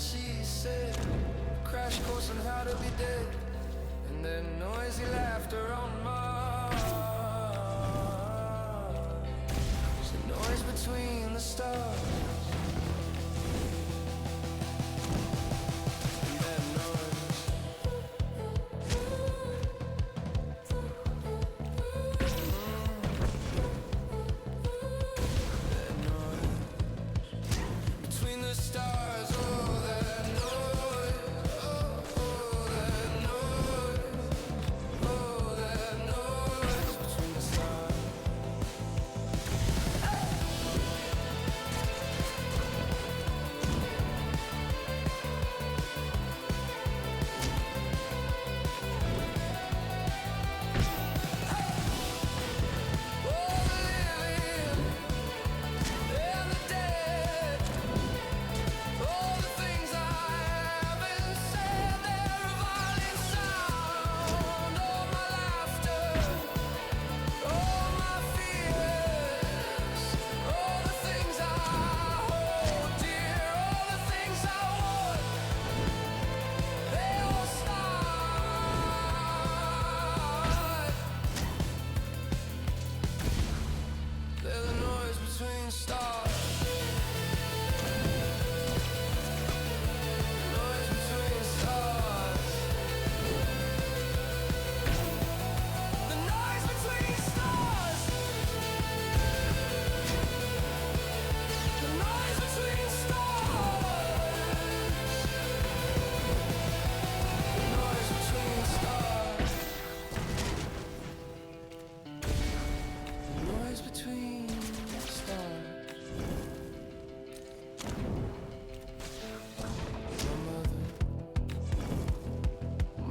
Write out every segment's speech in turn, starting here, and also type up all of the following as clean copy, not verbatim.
she said, crash course on how to be dead. And then noisy laughter on Mars. The noise between the stars. Between the stars, oh, that noise, oh, that noise, oh, that noise between the stars.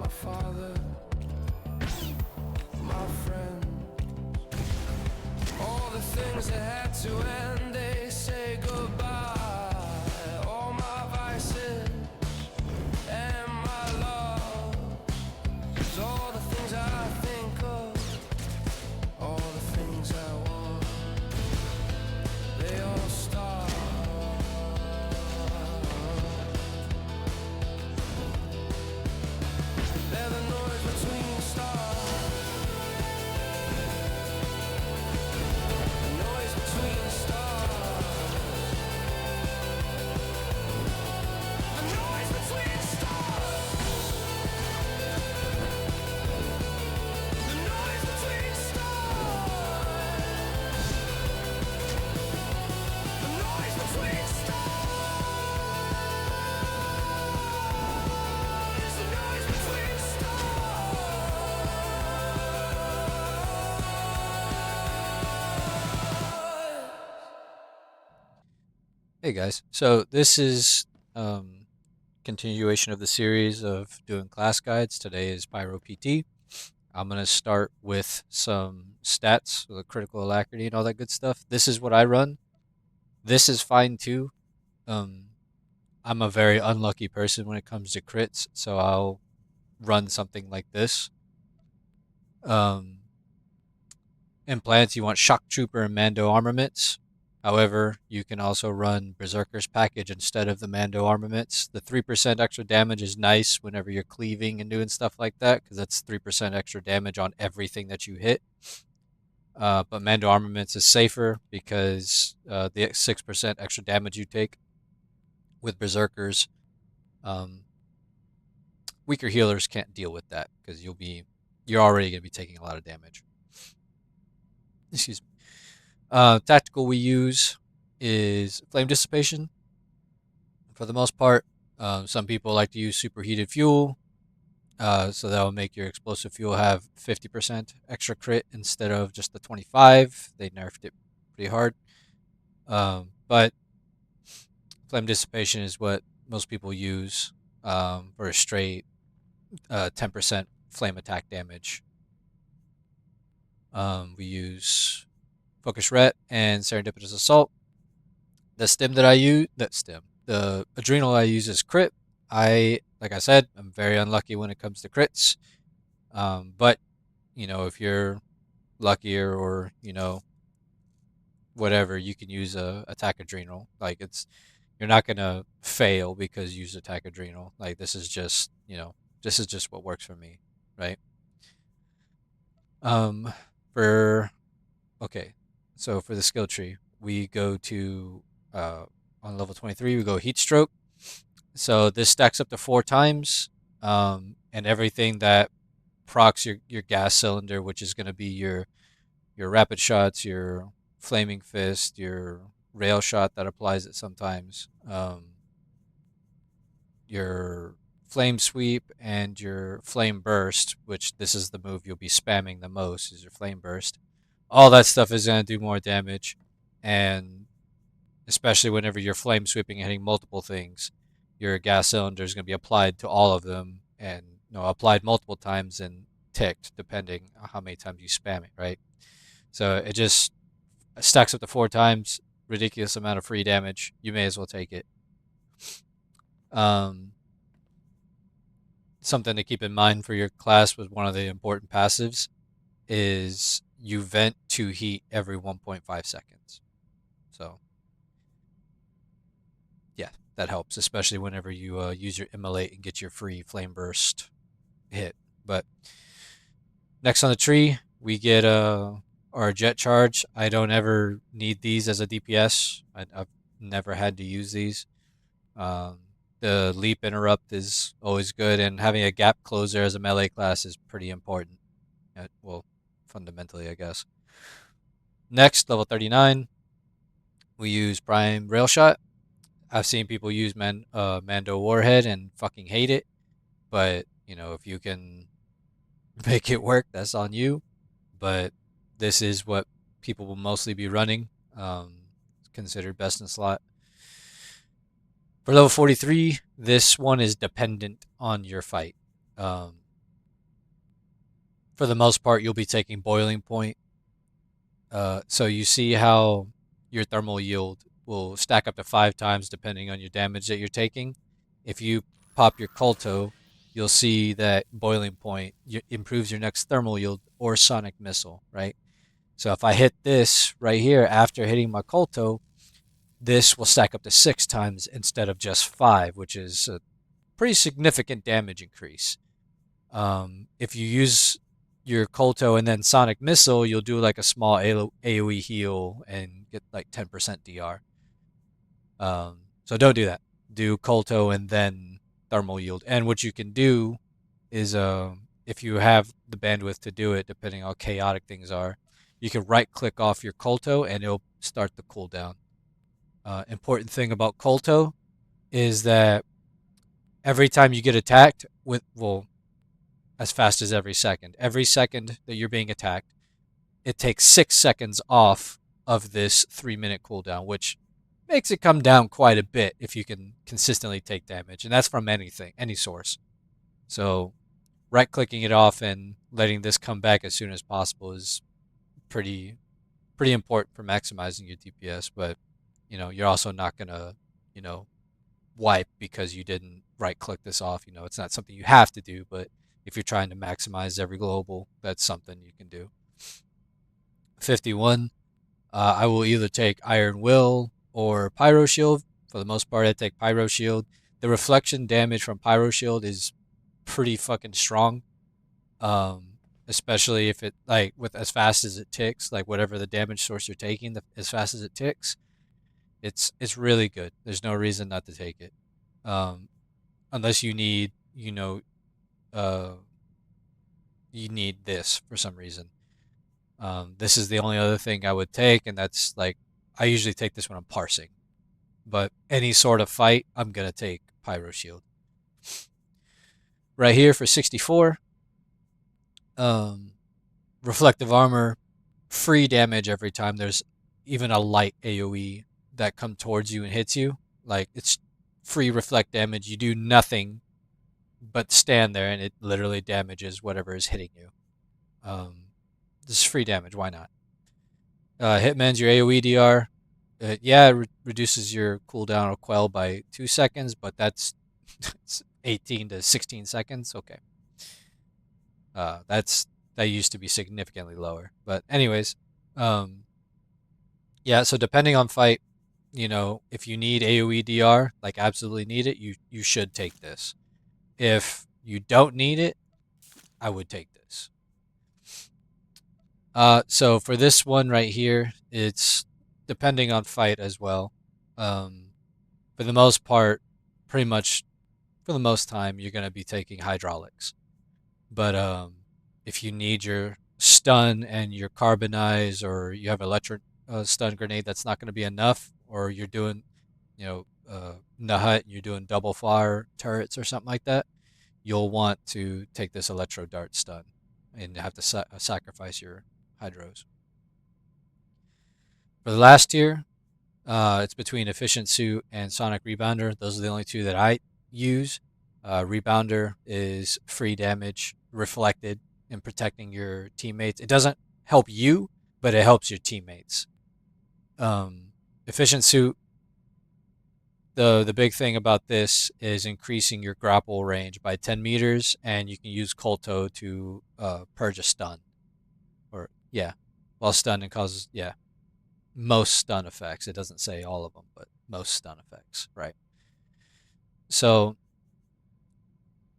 Father, my friend, all the things that had to end, they say goodbye. All my vices and my love, 'cause all the things I think of, all the things I want, they all stop. They're the noise between the stars. The noise between the stars. The noise between the stars. The noise between the stars. The noise between the stars. The noise between the stars. Hey guys, so this is continuation of the series of doing class guides. Today is Pyro PT. I'm gonna start with some stats, so the critical alacrity and all that good stuff. This is what I run. This is fine too. Um, I'm a very unlucky person when it comes to crits, so I'll run something like this. Um, in plants, you want Shock Trooper and Mando armaments. However, you can also run Berserker's package instead of the Mando armaments. The 3% extra damage is nice whenever you're cleaving and doing stuff like that, because that's 3% extra damage on everything that you hit. But Mando armaments is safer because the 6% extra damage you take with Berserkers, um, weaker healers can't deal with that because you're already going to be taking a lot of damage. Excuse me. Tactical we use is flame dissipation. For the most part, some people like to use superheated fuel, so that will make your explosive fuel have 50% extra crit instead of just the 25. They nerfed it pretty hard, but flame dissipation is what most people use for a straight 10% flame attack damage. We use focus ret and serendipitous assault. The stim that I use, the adrenal I use is crit. Like I said, I'm very unlucky when it comes to crits. But if you're luckier or whatever, you can use a attack adrenal. Like you're not gonna fail because you use attack adrenal. Like this is just this is just what works for me, right? Um, for okay, so for the skill tree, we go to uh on level 23 we go heat stroke. So this stacks up to 4 times, and everything that procs your gas cylinder, which is going to be your rapid shots, your flaming fist, your rail shot that applies it sometimes, your flame sweep, and your flame burst, which this is the move you'll be spamming the most, is your flame burst. All that stuff is going to do more damage, and especially whenever you're flame sweeping and hitting multiple things, your gas cylinder is going to be applied to all of them, and applied multiple times and ticked depending on how many times you spam it, right? So it just stacks up to 4 times, ridiculous amount of free damage. You may as well take it. Um, Something to keep in mind for your class with one of the important passives is you vent to heat every 1.5 seconds. So yeah, that helps, especially whenever you use your immolate and get your free flame burst hit. But next on the tree, we get our jet charge. I don't ever need these as a DPS. Have never had to use these. Um, the leap interrupt is always good, and having a gap closer as a melee class is pretty important. Well, fundamentally, I guess. Next, level 39, we use Prime Rail Shot. I've seen people use Mando Warhead and fucking hate it, but if you can make it work, that's on you. But this is what people will mostly be running. It's considered best in slot. For level 43, this one is dependent on your fight. Um, for the most part, you'll be taking Boiling Point. So you see how your thermal yield will stack up to 5 times depending on your damage that you're taking. If you pop your Kolto, you'll see that Boiling Point improves your next thermal yield or Sonic Missile, right? So if I hit this right here after hitting my Kolto, this will stack up to 6 times instead of just 5, which is a pretty significant damage increase. If you use your Kolto and then Sonic Missile, you'll do like a small AoE heal and get like 10% DR. So don't do that. Do Kolto and then Thermal Yield. And what you can do is, if you have the bandwidth to do it, depending on how chaotic things are, you can right click off your Kolto and it'll start the cooldown. Important thing about Kolto is that every time you get attacked as fast as every second that you're being attacked, it takes 6 seconds off of this 3-minute cooldown, which makes it come down quite a bit if you can consistently take damage, and that's from anything, any source. So right clicking it off and letting this come back as soon as possible is pretty important for maximizing your DPS. But you're also not gonna you know wipe because you didn't right click this off. It's not something you have to do, but if you're trying to maximize every global, that's something you can do. 51, I will either take Iron Will or Pyro Shield. For the most part, I take Pyro Shield. The reflection damage from Pyro Shield is pretty fucking strong. Especially if it like with as fast as it ticks, like whatever the damage source you're taking, as fast as it ticks, it's really good. There's no reason not to take it, um, unless uh, you need this for some reason. This is the only other thing I would take, and that's like I usually take this when I'm parsing. But any sort of fight, I'm gonna take Pyro Shield. Right here for 64, um, reflective armor, free damage every time there's even a light AOE that come towards you and hits you. Like it's free reflect damage. You do nothing but stand there, and it literally damages whatever is hitting you. Um, this is free damage. Why not? Hitman's your AOE DR. Yeah, it reduces your cooldown or quell by 2 seconds, but that's 18 to 16 seconds. Okay. That used to be significantly lower. But anyways, um, yeah. So depending on fight, if you need AoE DR, like absolutely need it, you should take this. If you don't need it, I would take this. So for this one right here, it's depending on fight as well. Um, for the most part, pretty much for the most time, you're gonna be taking hydraulics. But if you need your stun and your carbonize, or you have electric stun grenade, that's not going to be enough, or you're doing, Nahut, and you're doing double fire turrets or something like that, you'll want to take this electro dart stun and have to sacrifice your hydros. For the last tier, it's between efficient suit and sonic rebounder. Those are the only two that I use. Rebounder is free damage reflected in protecting your teammates. It doesn't help you, but it helps your teammates. Efficient suit. The big thing about this is increasing your grapple range by 10 meters, and you can use Kolto to purge a stun, or yeah, while stun and causes most stun effects. It doesn't say all of them, but most stun effects, right? So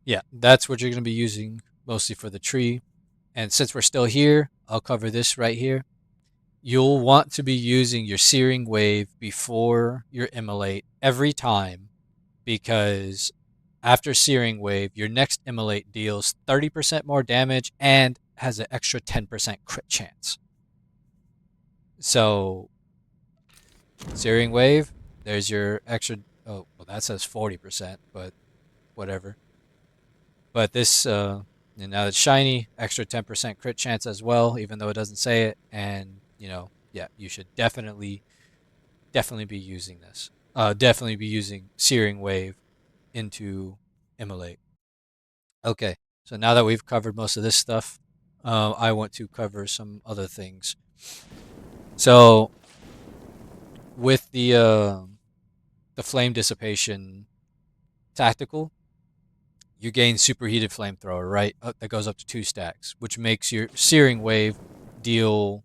yeah, that's what you're going to be using mostly for the tree. And since we're still here, I'll cover this right here. You'll want to be using your Searing Wave before your Immolate every time, because after Searing Wave, your next Immolate deals 30% more damage and has an extra 10% crit chance. So, Searing Wave, there's your extra. Oh, well, that says 40%, but whatever. But this, and now it's shiny, extra 10% crit chance as well, even though it doesn't say it. And, yeah, you should definitely be using this. Definitely be using Searing Wave into Immolate. Okay, so now that we've covered most of this stuff, I want to cover some other things. So, with the flame dissipation tactical, you gain superheated flamethrower, right? That goes up to 2 stacks, which makes your Searing Wave deal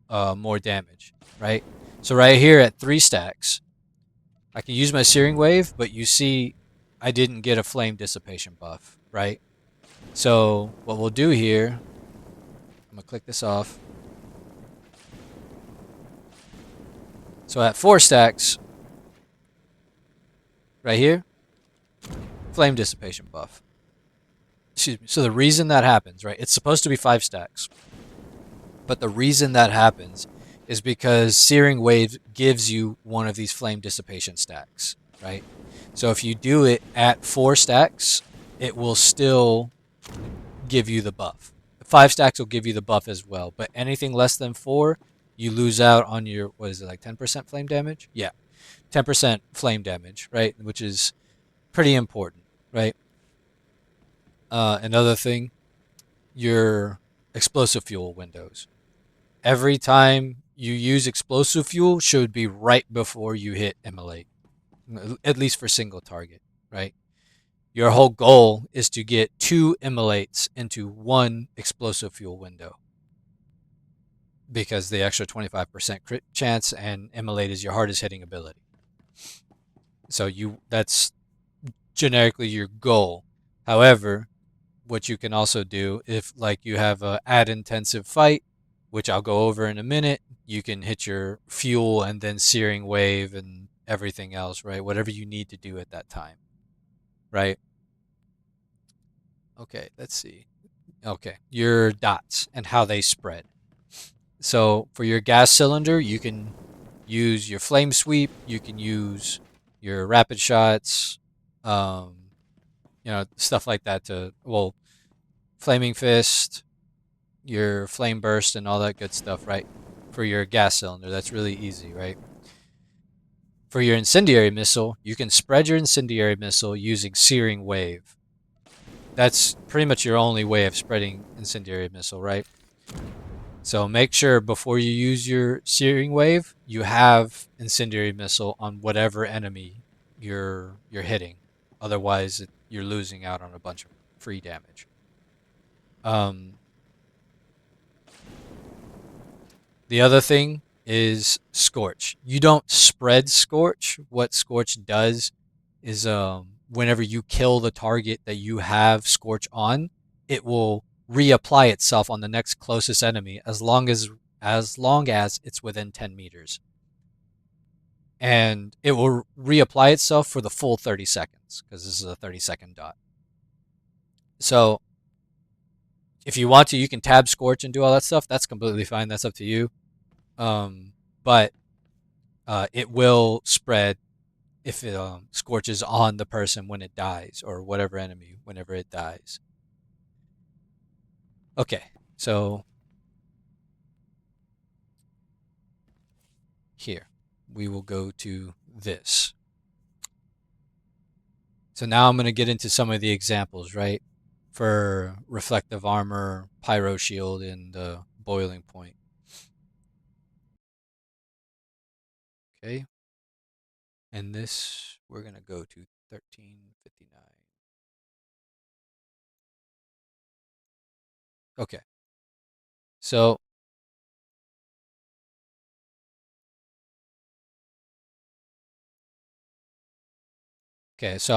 more damage, right? So right here at 3 stacks, I can use my Searing Wave, but you see I didn't get a flame dissipation buff, right? So what we'll do here, I'm gonna click this off. So at 4 stacks, right here, flame dissipation buff. Excuse me. So the reason that happens, right? It's supposed to be 5 stacks. But the reason that happens is because Searing Wave gives you one of these flame dissipation stacks, right? So if you do it at 4 stacks, it will still give you the buff. 5 stacks will give you the buff as well, but anything less than 4, you lose out on your, what is it, like 10% flame damage? Yeah, 10% flame damage, right? Which is pretty important, right? Another thing, your explosive fuel windows. Every time you use explosive fuel should be right before you hit Immolate, at least for single target, right? Your whole goal is to get 2 Immolates into 1 explosive fuel window, because the extra 25% crit chance, and Immolate is your hardest hitting ability. So that's generically your goal. However, what you can also do, if like you have a ad intensive fight, which I'll go over in a minute, you can hit your fuel and then Searing Wave and everything else, right? Whatever you need to do at that time, right? Okay, let's see. Okay, your dots and how they spread. So for your gas cylinder, you can use your flame sweep, you can use your rapid shots, um, stuff like that flaming fist, your flame burst, and all that good stuff, right? For your gas cylinder, that's really easy, right? For your incendiary missile, you can spread your incendiary missile using Searing Wave. That's pretty much your only way of spreading incendiary missile, right? So make sure before you use your Searing Wave, you have incendiary missile on whatever enemy you're hitting. Otherwise, you're losing out on a bunch of free damage. Um, the other thing is Scorch. You don't spread Scorch. What Scorch does is whenever you kill the target that you have Scorch on, it will reapply itself on the next closest enemy as long as it's within 10 meters. And it will reapply itself for the full 30 seconds because this is a 30-second dot. So if you want to, you can tab Scorch and do all that stuff. That's completely fine. That's up to you. But it will spread if it scorches on the person when it dies or whatever enemy whenever it dies. Okay, so here we will go to this. So now I'm going to get into some of the examples, right? For reflective armor, pyro shield, and boiling point. Okay, and this we're going to go to 1359. Okay, so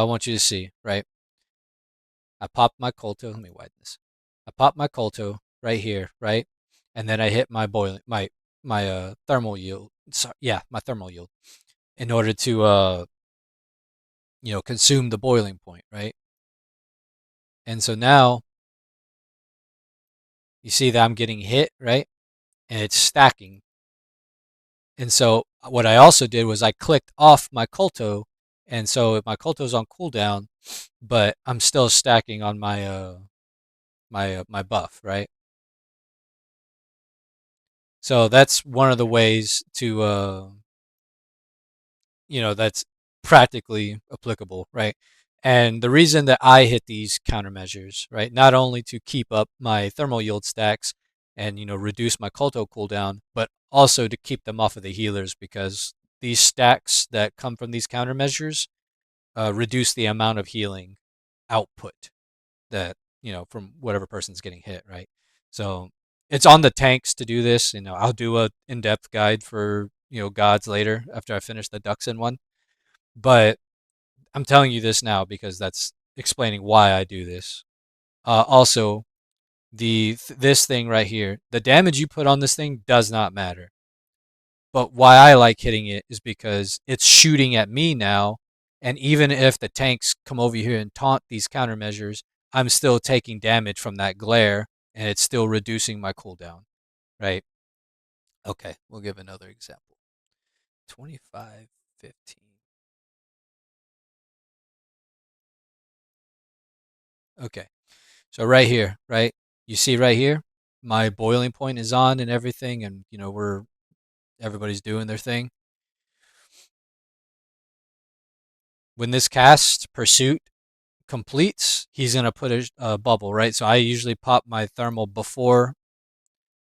I want you to see, right? I popped my Colto. Let me widen this. I popped my Colto right here, right? And then I hit my boiling my thermal yield. Sorry, yeah, my thermal yield in order to consume the boiling point, right? And so now you see that I'm getting hit, right? And it's stacking. And so what I also did was I clicked off my Colto, and so my Colto's on cooldown, but I'm still stacking on my buff, right? So that's one of the ways to that's practically applicable, right? And the reason that I hit these countermeasures, right, not only to keep up my thermal yield stacks and reduce my Kolto cooldown, but also to keep them off of the healers because these stacks that come from these countermeasures reduce the amount of healing output that from whatever person's getting hit, right? So it's on the tanks to do this. I'll do a in-depth guide for gods later after I finish the Duxin one, but I'm telling you this now because that's explaining why I do this. Also, this thing right here, the damage you put on this thing does not matter. But why I like hitting it is because it's shooting at me now, and even if the tanks come over here and taunt these countermeasures, I'm still taking damage from that glare, and it's still reducing my cooldown, right? Okay, we'll give another example. 2515. Okay, so right here, right? You see right here, my boiling point is on and everything, and everybody's doing their thing. When this cast pursuit completes, he's gonna put a bubble, right? So I usually pop my thermal before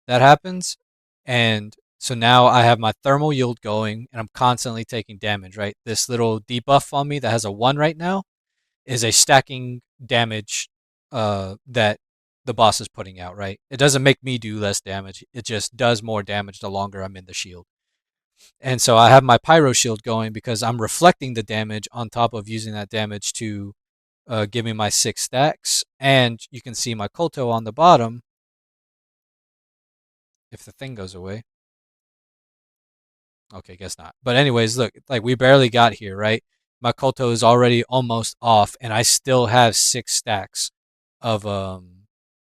that happens, and so now I have my thermal yield going, and I'm constantly taking damage, right? This little debuff on me that has a 1 right now is a stacking damage that the boss is putting out, right? It doesn't make me do less damage. It just does more damage the longer I'm in the shield. And so I have my pyro shield going because I'm reflecting the damage on top of using that damage to give me my 6 stacks. And you can see my Kolto on the bottom if the thing goes away. Okay, guess not. But anyways, look, like we barely got here, right? My Kolto is already almost off, and I still have 6 stacks of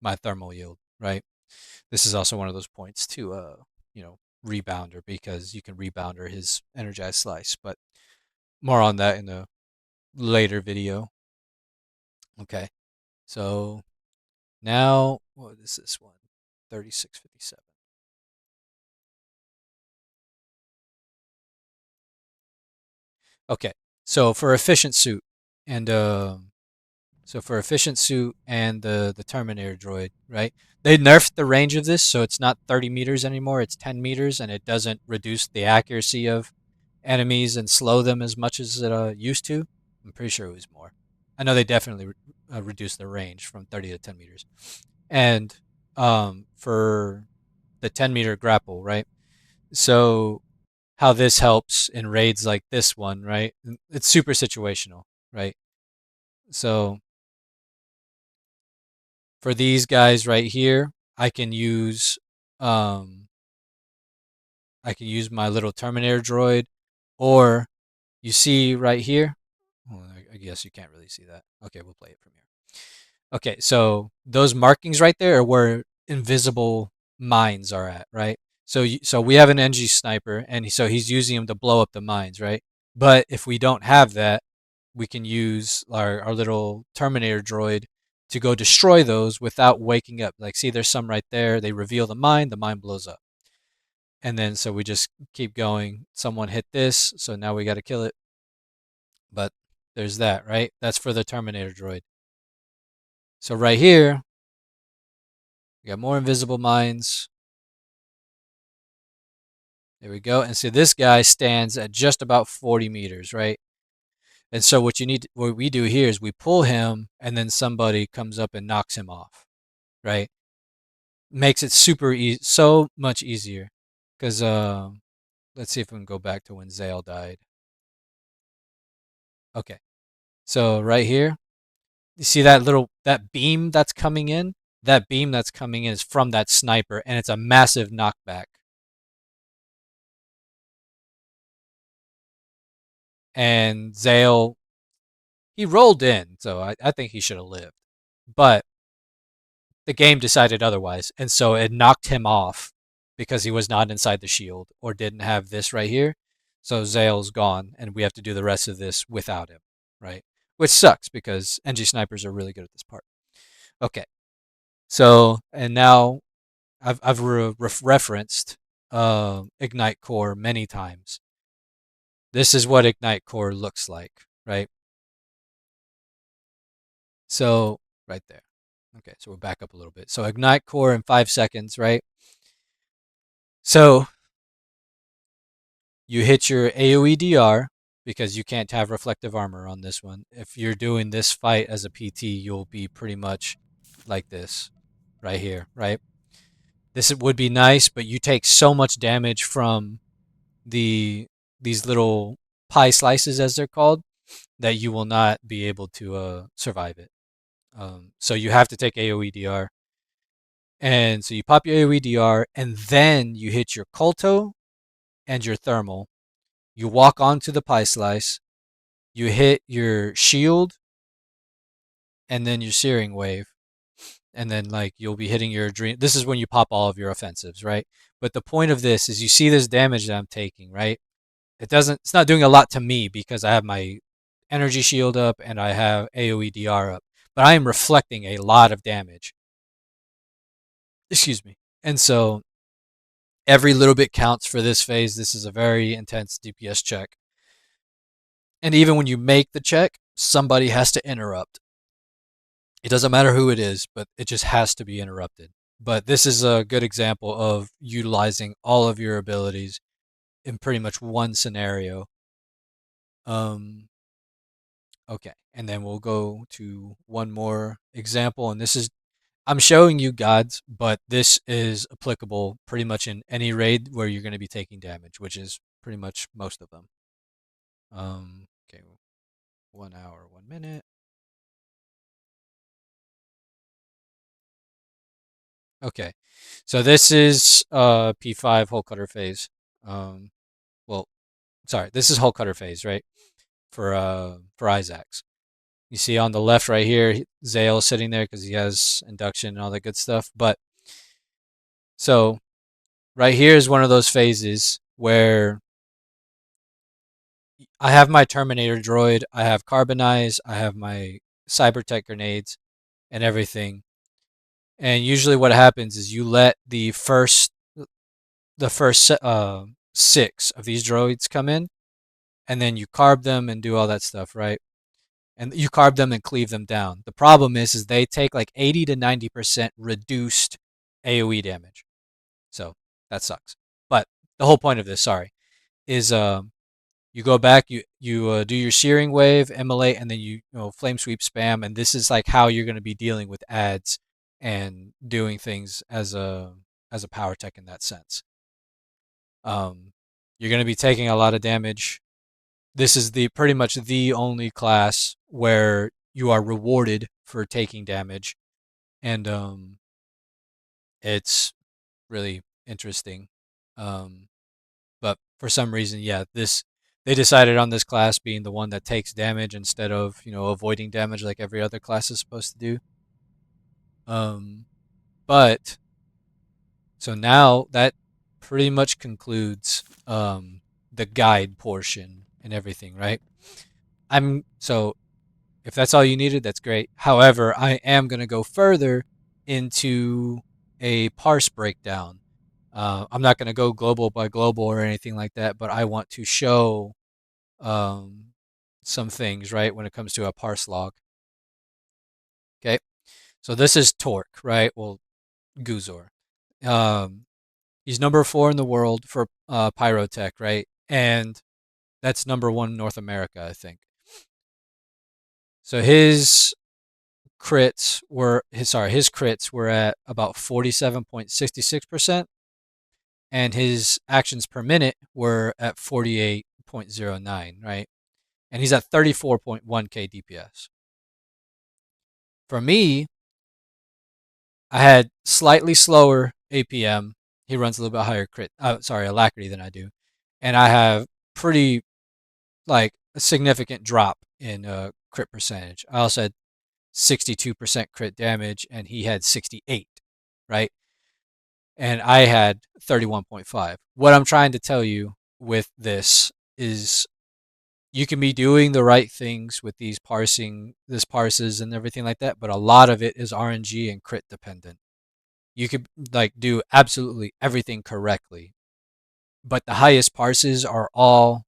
my thermal yield, right? This is also one of those points to rebounder because you can rebounder his energized slice, but more on that in a later video. Okay, so now what is this one? 3657. Okay, so for efficient suit and the Terminator droid, right? They nerfed the range of this, so it's not 30 meters anymore. It's 10 meters, and it doesn't reduce the accuracy of enemies and slow them as much as it used to. I'm pretty sure it was more. I know they definitely reduced the range from 30 to 10 meters. And for the 10-meter grapple, right? So how this helps in raids like this one, right? It's super situational, right? So for these guys right here, um I can use my little Terminator droid, or you see right here. Well, I guess you can't really see that. Okay, we'll play it from here. Okay, so those markings right there are where invisible mines are at, right? So we have an NG sniper, and so he's using them to blow up the mines, right? But if we don't have that, we can use our little Terminator droid to go destroy those without waking up. Like, see, there's some right there. They reveal the mine blows up. And then so we just keep going. Someone hit this, so now we got to kill it. But there's that, right? That's for the Terminator droid. So right here, we got more invisible mines. There we go. And so this guy stands at just about 40 meters, right? And so what we do here is we pull him, and then somebody comes up and knocks him off, right? Makes it super easy, so much easier. Because let's see if we can go back to when Zale died. Okay, so right here, you see that beam that's coming in? That beam that's coming in is from that sniper, and it's a massive knockback. And Zale, he rolled in, so I think he should have lived. But the game decided otherwise, and so it knocked him off because he was not inside the shield or didn't have this right here. So Zale's gone, and we have to do the rest of this without him, right? Which sucks because NG snipers are really good at this part. Okay, so and now I've referenced Ignite Core many times. This is what Ignite Core looks like, right? So right there. Okay, so we'll back up a little bit. So Ignite Core in 5 seconds, right? So you hit your AoE DR because you can't have reflective armor on this one. If you're doing this fight as a PT, you'll be pretty much like this right here, right? This would be nice, but you take so much damage from the these little pie slices, as they're called, that you will not be able to survive it. So you have to take AoE DR. And so you pop your AoE DR, and then you hit your Colto and your Thermal. You walk onto the pie slice, you hit your shield, and then your searing wave. And then, like, you'll be hitting your dream. This is when you pop all of your offensives, right? But the point of this is you see this damage that I'm taking, right? It's not doing a lot to me because I have my energy shield up and I have AoE DR up. But I am reflecting a lot of damage. Excuse me. And so every little bit counts for this phase. This is a very intense DPS check. And even when you make the check, somebody has to interrupt. It doesn't matter who it is, but it just has to be interrupted. But this is a good example of utilizing all of your abilities in pretty much one scenario. Um, okay, and then we'll go to one more example, and this is I'm showing you gods, but this is applicable pretty much in any raid where you're going to be taking damage, which is pretty much most of them. Okay, 1 hour, 1 minute. Okay, so this is P5 hole cutter phase. Um, well, sorry, this is hole cutter phase, right? For Isaacs. You see on the left right here, Zale sitting there because he has induction and all that good stuff. But so right here is one of those phases where I have my Terminator droid, I have Carbonize, I have my Cybertech grenades and everything. And usually what happens is you let the first six of these droids come in, and then you carb them and do all that stuff, right? And you carb them and cleave them down. The problem is they take like 80 to 90% reduced AoE damage. So that sucks. But the whole point of this, sorry, is you go back, you do your searing wave, immolate, and then you know flame sweep spam, and this is like how you're going to be dealing with ads and doing things as a power tech in that sense. Um, you're going to be taking a lot of damage. This is the pretty much the only class where you are rewarded for taking damage, and it's really interesting. Um, but for some reason, yeah, this they decided on this class being the one that takes damage instead of avoiding damage like every other class is supposed to do. Um, but so now that pretty much concludes the guide portion and everything, right? I'm so if that's all you needed, that's great. However, I am going to go further into a parse breakdown. I'm not going to go global by global or anything like that, but I want to show um, some things, right, when it comes to a parse log. Okay, so this is Torque, right? Well, Guzor. Um, he's number 4 in the world for Pyrotech, right? And that's number 1 in North America, I think. So his crits were at about 47.66%, and his actions per minute were at 48.09, right? And he's at 34.1k DPS. For me, I had slightly slower APM. He runs a little bit higher alacrity than I do, and I have pretty like a significant drop in crit percentage. I also had 62% crit damage, and he had 68, right? And I had 31.5. What I'm trying to tell you with this is you can be doing the right things with this parses and everything like that, but a lot of it is RNG and crit dependent. You could like do absolutely everything correctly, but the highest parses are all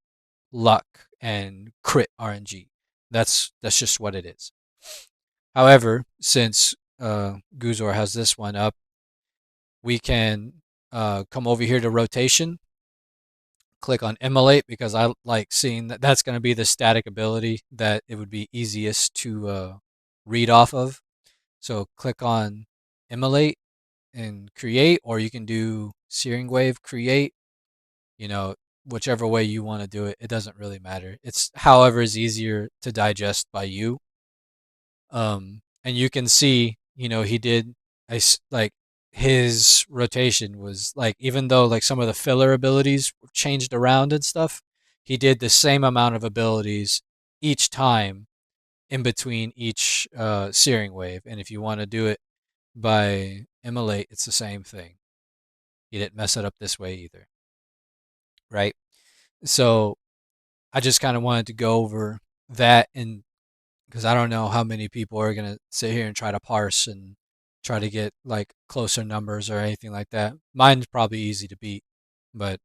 luck and crit RNG. That's just what it is. However, since Guzor has this one up, we can come over here to rotation, click on immolate because I like seeing that that's going to be the static ability that it would be easiest to read off of. So click on immolate and create, or you can do searing wave create, you know, whichever way you want to do it. It doesn't really matter. It's however is easier to digest by you. And you can see, he did like his rotation was like even though like some of the filler abilities changed around and stuff, he did the same amount of abilities each time in between each searing wave. And if you want to do it by immolate, it's the same thing. He didn't mess it up this way either, right? So I just kind of wanted to go over that and because I don't know how many people are gonna sit here and try to parse and try to get like closer numbers or anything like that. Mine's probably easy to beat, but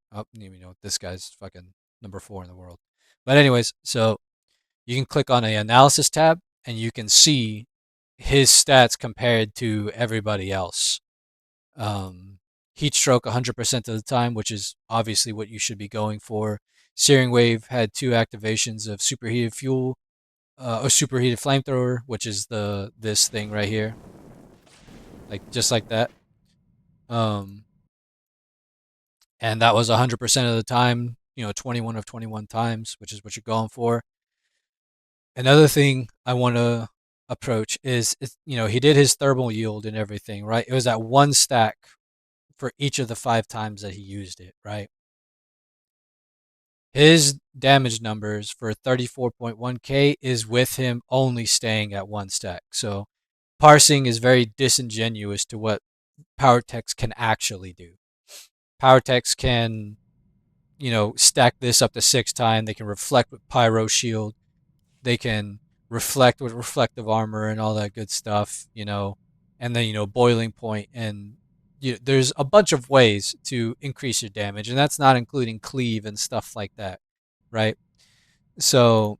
this guy's fucking number 4 in the world. But anyways, so you can click on a analysis tab and you can see his stats compared to everybody else. Um, Heat stroke 100% of the time, which is obviously what you should be going for. Searing wave had 2 activations of superheated fuel a superheated flamethrower, which is this thing right here, like just like that. Um, and that was 100% of the time. 21 of 21 times, which is what you're going for. Another thing I want to approach is, he did his thermal yield and everything, right? It was at 1 stack for each of the 5 times that he used it, right? His damage numbers for 34.1k is with him only staying at 1 stack. So parsing is very disingenuous to what Powertechs can actually do. Powertechs can, stack this up to 6 times. They can reflect with Pyro Shield. They can reflect with reflective armor and all that good stuff, and then, boiling point. And there's a bunch of ways to increase your damage, and that's not including cleave and stuff like that, right? So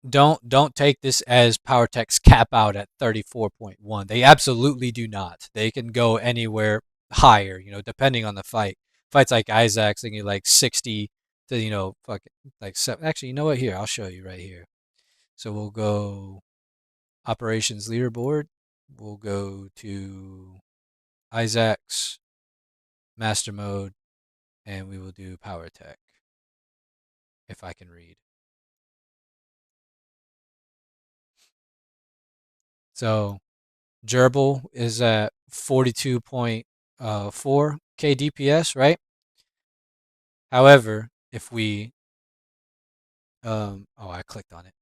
don't take this as Powertech's cap out at 34.1. They absolutely do not. They can go anywhere higher, depending on the fight. Fights like Isaac's, they get like 60 to, fuck like 7. Actually, you know what? Here, I'll show you right here. So we'll go operations leaderboard. We'll go to Isaac's master mode. and we will do Powertech if I can read. So gerbil is at 42.4 k DPS, right? However, if we oh, I clicked on it.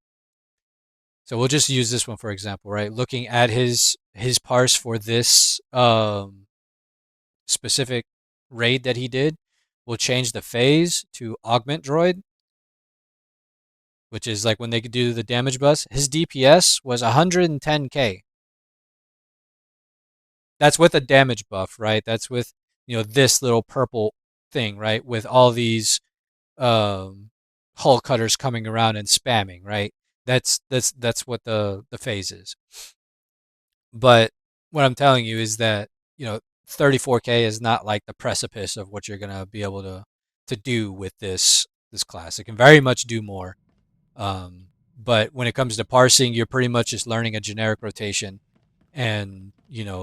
So we'll just use this one for example, right? Looking at his parse for this specific raid that he did, we'll change the phase to augment droid, which is like when they could do the damage bus. His DPS was 110k. That's with a damage buff, right? That's with this little purple thing, right? With all these um, hull cutters coming around and spamming, right? That's what the phase is. But what I'm telling you is that 34k is not like the precipice of what you're gonna be able to do with this class. It can very much do more. But when it comes to parsing, you're pretty much just learning a generic rotation and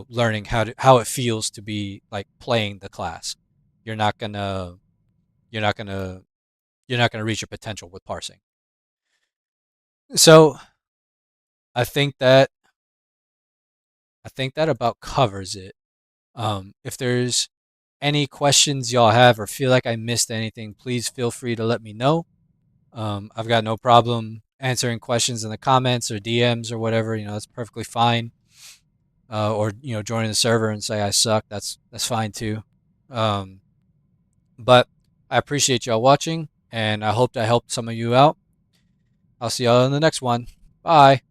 learning how it feels to be like playing the class. You're not gonna you're not gonna you're not gonna reach your potential with parsing. So I think that I think that about covers it. If there's any questions y'all have or feel like I missed anything, please feel free to let me know. I've got no problem answering questions in the comments or DMs or whatever. That's perfectly fine. Or joining the server and say I suck. That's fine too. Um, but I appreciate y'all watching, and I hope I helped some of you out. I'll see y'all in the next one. Bye.